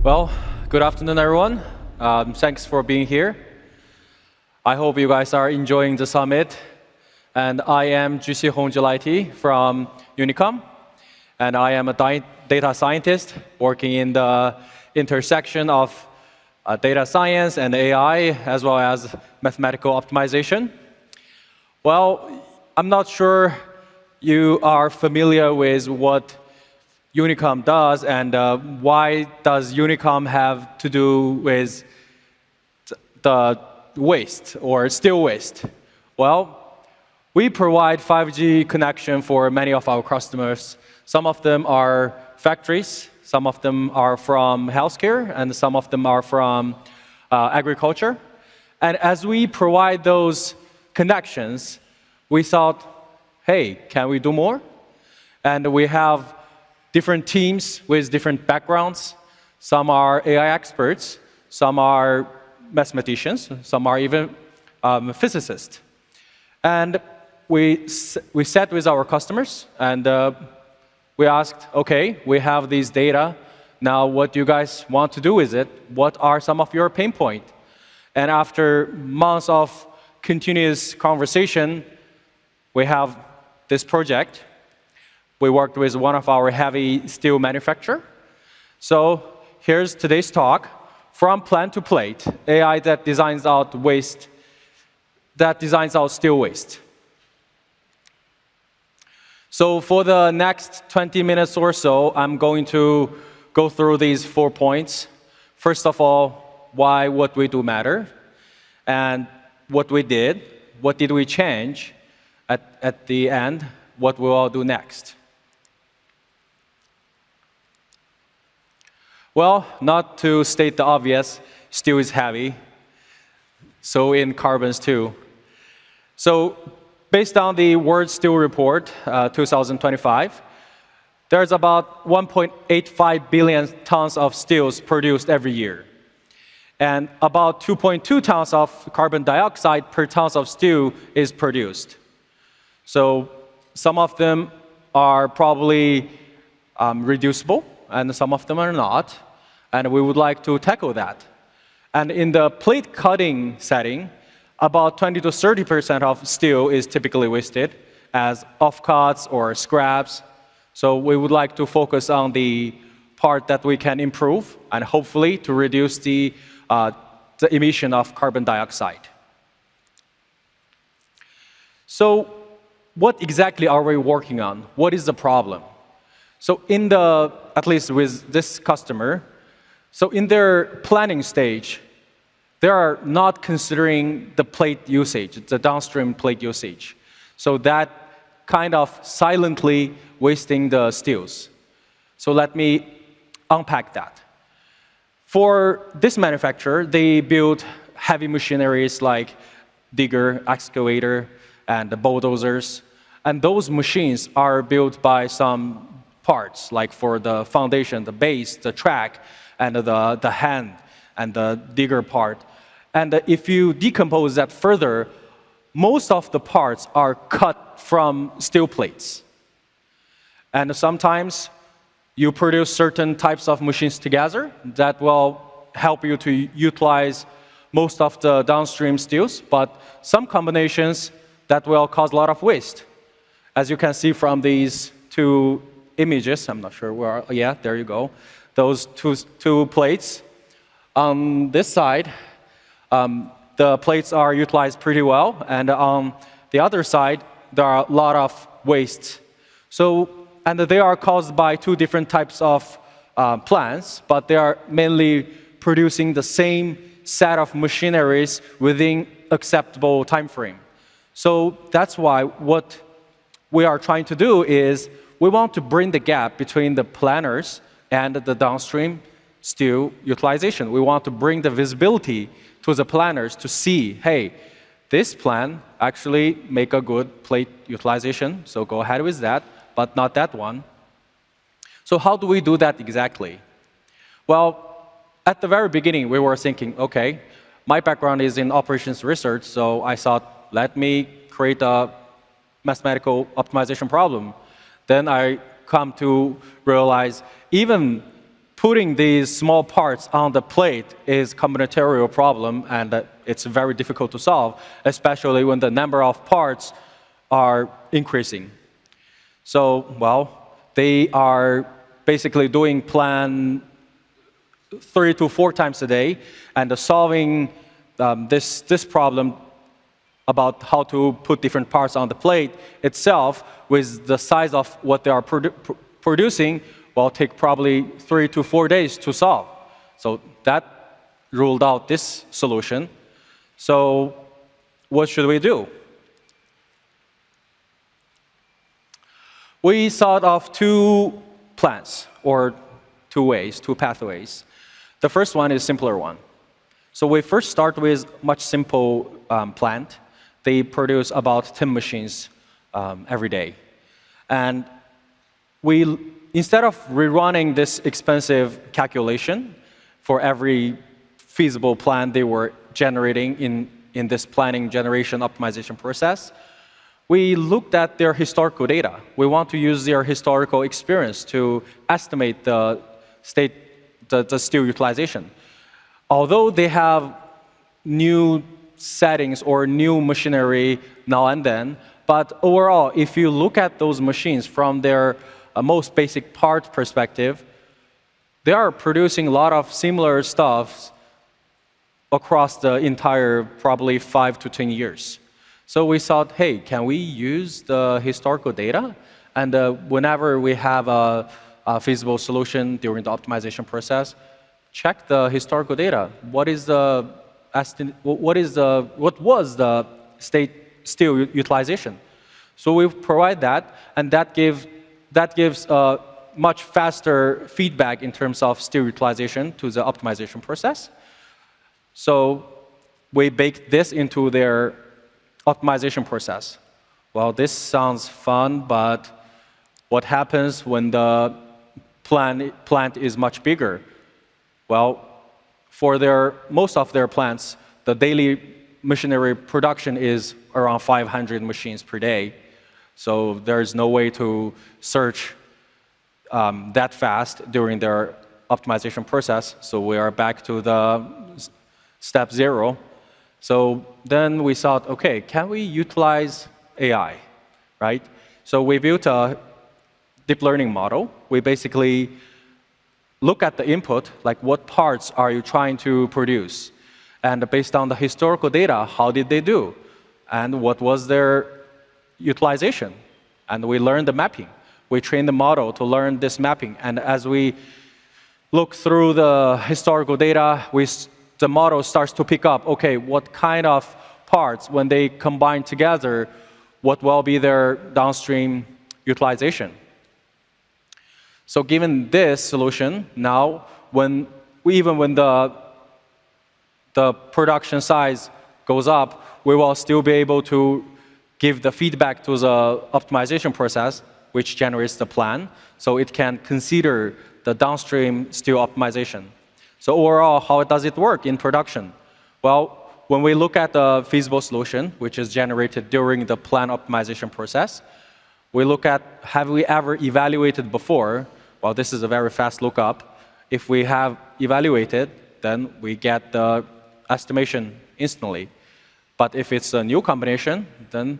Well, good afternoon, everyone. Thanks for being here. I hope you guys are enjoying the summit. And I am Juxihong Julaiti from Unicom. And I am a data scientist working in the intersection of data science and AI, as well as mathematical optimization. Well, I'm not sure you are familiar with what Unicom does, and why does Unicom have to do with the waste or still waste? Well, we provide 5G connection for many of our customers. Some of them are factories, some of them are from healthcare, and some of them are from agriculture. And as we provide those connections, we thought, hey, can we do more? And we have different teams with different backgrounds. Some are AI experts, some are mathematicians, some are even physicists. And we sat with our customers and we asked, okay, we have these data. Now what do you guys want to do with it? What are some of your pain points? And after months of continuous conversation, we have this project. We worked with one of our heavy steel manufacturer. So here's today's talk, from plant to plate, AI that designs out waste, that designs out steel waste. So for the next 20 minutes or so, I'm going to go through these 4 points. First of all, why what we do matter, and what we did, what did we change, at the end, what we'll all do next. Well, not to state the obvious, steel is heavy, so in carbons too. So based on the World Steel Report 2025, there's about 1.85 billion tons of steels produced every year. And about 2.2 tons of carbon dioxide per ton of steel is produced. So some of them are probably reducible, and some of them are not. And we would like to tackle that. And in the plate cutting setting, about 20 to 30% of steel is typically wasted as offcuts or scraps. So we would like to focus on the part that we can improve and hopefully to reduce the emission of carbon dioxide. So what exactly are we working on? What is the problem? So at least with this customer, so in their planning stage, they are not considering the plate usage, the downstream plate usage. So that kind of silently wasting the steels. So let me unpack that. For this manufacturer, they build heavy machineries like digger, excavator, and the bulldozers. And those machines are built by some parts, like for the foundation, the base, the track, and the hand, and the digger part. And if you decompose that further, most of the parts are cut from steel plates. And sometimes you produce certain types of machines together that will help you to utilize most of the downstream steels, but some combinations that will cause a lot of waste. As you can see from these two images, I'm not sure where, yeah, there you go. Those two plates. On this side, the plates are utilized pretty well, and on the other side, there are a lot of waste. So, and they are caused by two different types of plants, but they are mainly producing the same set of machineries within acceptable time frame. So that's why what we are trying to do is we want to bring the gap between the planners and the downstream steel utilization. We want to bring the visibility to the planners to see, hey, this plan actually make a good plate utilization, so go ahead with that, but not that one. So how do we do that exactly? Well, at the very beginning, we were thinking, okay, my background is in operations research, so I thought, let me create a mathematical optimization problem. Then I come to realize even putting these small parts on the plate is a combinatorial problem, and it's very difficult to solve, especially when the number of parts are increasing. So, well, they are basically doing plan 3 to 4 times a day, and solving this problem about how to put different parts on the plate itself with the size of what they are producing will take probably 3 to 4 days to solve. So that ruled out this solution. So what should we do? We thought of 2 plans, or 2 ways, 2 pathways. The first one is a simpler one. So we first start with much simple plant. They produce about 10 machines every day. And instead of rerunning this expensive calculation for every feasible plan they were generating in this planning generation optimization process, we looked at their historical data. We want to use their historical experience to estimate the steel utilization. Although they have new settings or new machinery now and then, but overall, if you look at those machines from their most basic part perspective, they are producing a lot of similar stuff across the entire probably 5 to 10 years. So we thought, hey, can we use the historical data? And whenever we have a feasible solution during the optimization process, check the historical data. What was the steel utilization? So we provide that, and that gives much faster feedback in terms of steel utilization to the optimization process. So we baked this into their optimization process. Well, this sounds fun, but what happens when the plant is much bigger? Well, for most of their plants, the daily machinery production is around 500 machines per day. So there's no way to search that fast during their optimization process. So we are back to the step 0. So then we thought, okay, can we utilize AI, right? So we built a deep learning model. We basically look at the input, like what parts are you trying to produce? And based on the historical data, how did they do? And what was their utilization? And we learned the mapping. We trained the model to learn this mapping. And as we look through the historical data, the model starts to pick up, okay, what kind of parts, when they combine together, what will be their downstream utilization? So given this solution, now even when the production size goes up, we will still be able to give the feedback to the optimization process, which generates the plan, so it can consider the downstream steel optimization. So overall, how does it work in production? Well, when we look at the feasible solution, which is generated during the plan optimization process, we look at, have we ever evaluated before? Well, this is a very fast lookup. If we have evaluated, then we get the estimation instantly. But if it's a new combination, then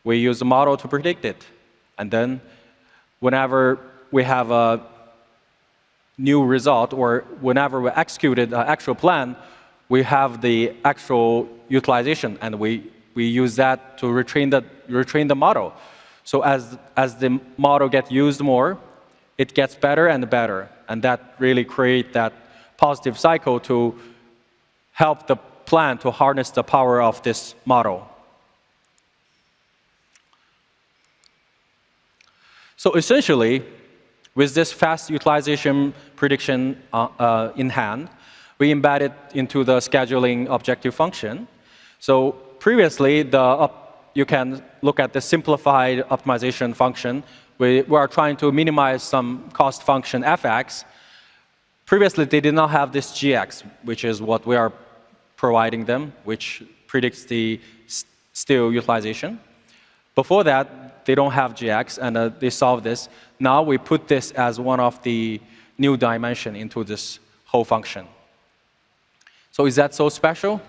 we use the model to predict it. And then whenever we have a new result, or whenever we executed the actual plan, we have the actual utilization, and we use that to retrain the model. So as the model gets used more, it gets better and better, and that really creates that positive cycle to help the plan to harness the power of this model. So essentially, with this fast utilization prediction in hand, we embed it into the scheduling objective function. So previously, you can look at the simplified optimization function. We are trying to minimize some cost function fx. Previously, they did not have this gx, which is what we are providing them, which predicts the steel utilization. Before that, they don't have gx, and they solve this. Now we put this as one of the new dimension into this whole function. So is that so special?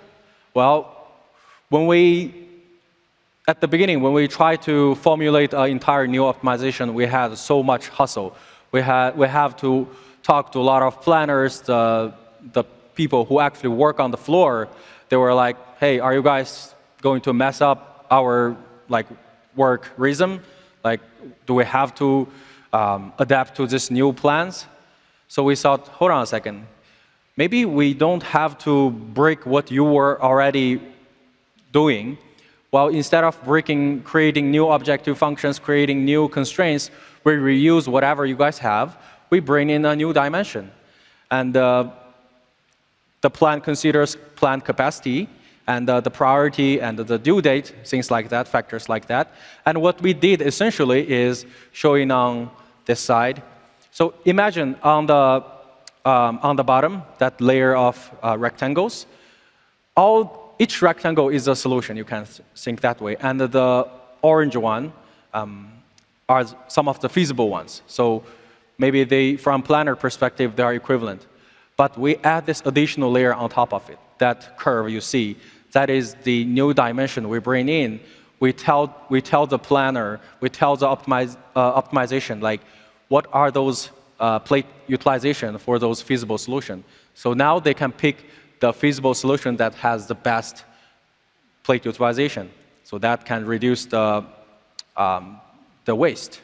Well, at the beginning, when we tried to formulate an entire new optimization, we had so much hustle. We have to talk to a lot of planners, the people who actually work on the floor. They were like, hey, are you guys going to mess up our work rhythm? Do we have to adapt to this new plans? So we thought, hold on a second. Maybe we don't have to break what you were already doing. Well, instead of creating new objective functions, creating new constraints, we reuse whatever you guys have. We bring in a new dimension. And the plan considers plan capacity and the priority and the due date, things like that, factors like that. And what we did essentially is showing on this side. So imagine on the bottom, that layer of rectangles, each rectangle is a solution, you can think that way. And the orange one are some of the feasible ones. So maybe from planner perspective, they are equivalent. But we add this additional layer on top of it. That curve you see, that is the new dimension we bring in. We tell the planner, we tell the optimization, what are those plate utilization for those feasible solutions. So now they can pick the feasible solution that has the best plate utilization. So that can reduce the waste.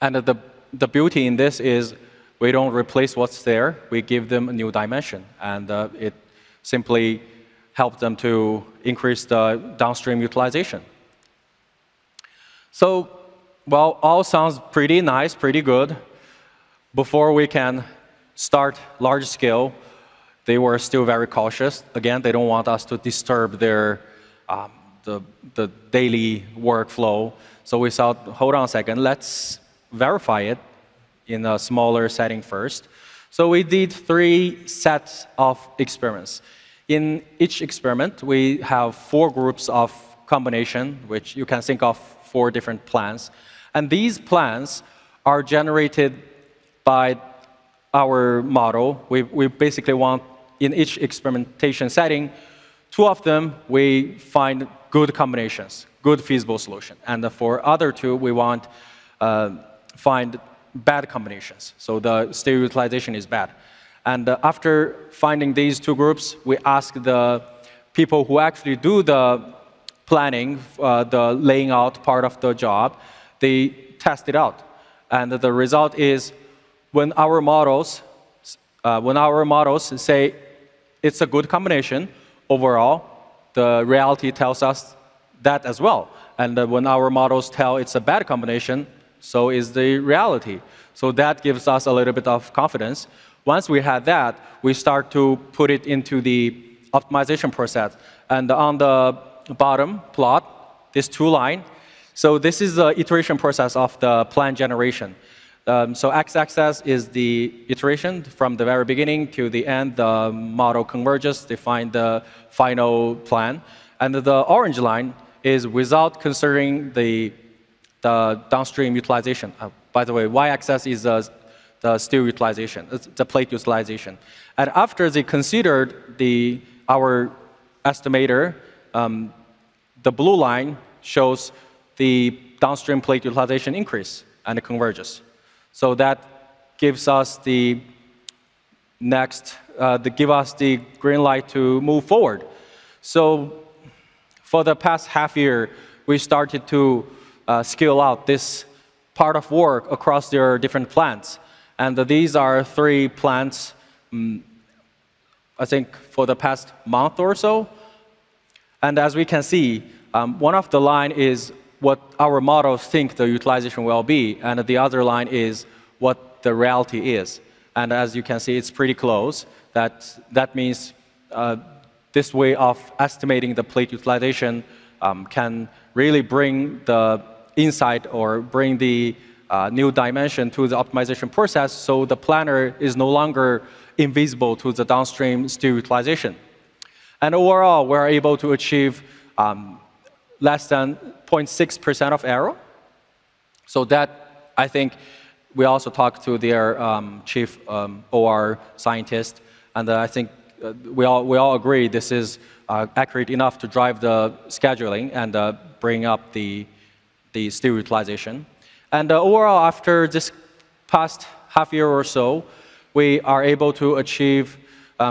And the beauty in this is we don't replace what's there. We give them a new dimension. And it simply helps them to increase the downstream utilization. So, well, all sounds pretty nice, pretty good. Before we can start large scale, they were still very cautious. Again, they don't want us to disturb their the daily workflow. So we thought, hold on a second, let's verify it in a smaller setting first. So we did 3 sets of experiments. In each experiment, we have 4 groups of combination, which you can think of 4 different plans. And these plans are generated by our model. We basically want, in each experimentation setting, 2 of them, we find good combinations, good feasible solution. And for other 2, we want find bad combinations. So the state utilization is bad. And after finding these 2 groups, we ask the people who actually do the planning, the laying out part of the job, they test it out. And the result is when our models say it's a good combination, overall, the reality tells us that as well. And when our models tell it's a bad combination, so is the reality. So that gives us a little bit of confidence. Once we had that, we start to put it into the optimization process. And on the bottom plot, this 2 line, so this is the iteration process of the plan generation. So x-axis is the iteration from the very beginning to the end. The model converges, they find the final plan. And the orange line is without considering the downstream utilization. By the way, y-axis is the steel utilization, the plate utilization. And after they considered our estimator, the blue line shows the downstream plate utilization increase and it converges. So that gives us the green light to move forward. So for the past half year, we started to scale out this part of work across their different plants. And these are 3 plants, I think, for the past month or so. And as we can see, one of the line is what our models think the utilization will be, and the other line is what the reality is. And as you can see, it's pretty close. That means this way of estimating the plate utilization can really bring the insight or bring the new dimension to the optimization process, so the planner is no longer invisible to the downstream steel utilization. And overall, we're able to achieve less than 0.6% of error. So that, I think, we also talked to their chief OR scientist, and I think we all agree this is accurate enough to drive the scheduling and bring up the steel utilization. And overall, after this past half year or so, we are able to achieve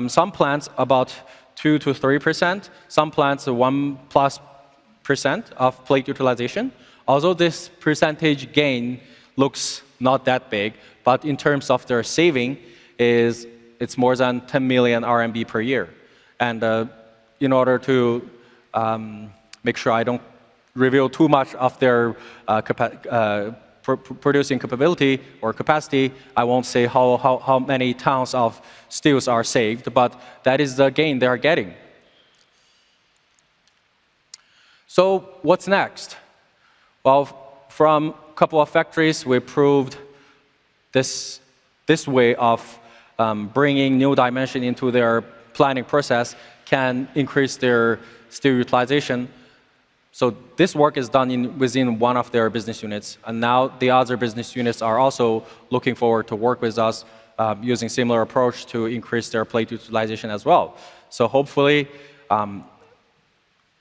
some plants about 2 to 3%, some plants 1+% of plate utilization. Although this percentage gain looks not that big, but in terms of their saving, it's more than 10 million RMB per year. And in order to make sure I don't reveal too much of their producing capability or capacity, I won't say how many tons of steels are saved, but that is the gain they are getting. So what's next? Well, from a couple of factories, we proved this way of bringing new dimension into their planning process can increase their steel utilization. So this work is done within one of their business units, and now the other business units are also looking forward to work with us using similar approach to increase their plate utilization as well. So hopefully,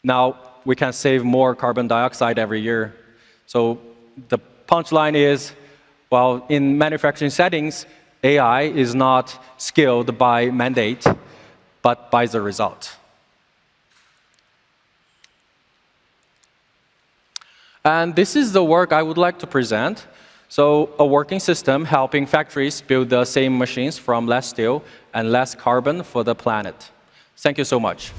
now we can save more carbon dioxide every year. So the punchline is, well, in manufacturing settings, AI is not scaled by mandate, but by the result. And this is the work I would like to present. So a working system helping factories build the same machines from less steel and less carbon for the planet. Thank you so much.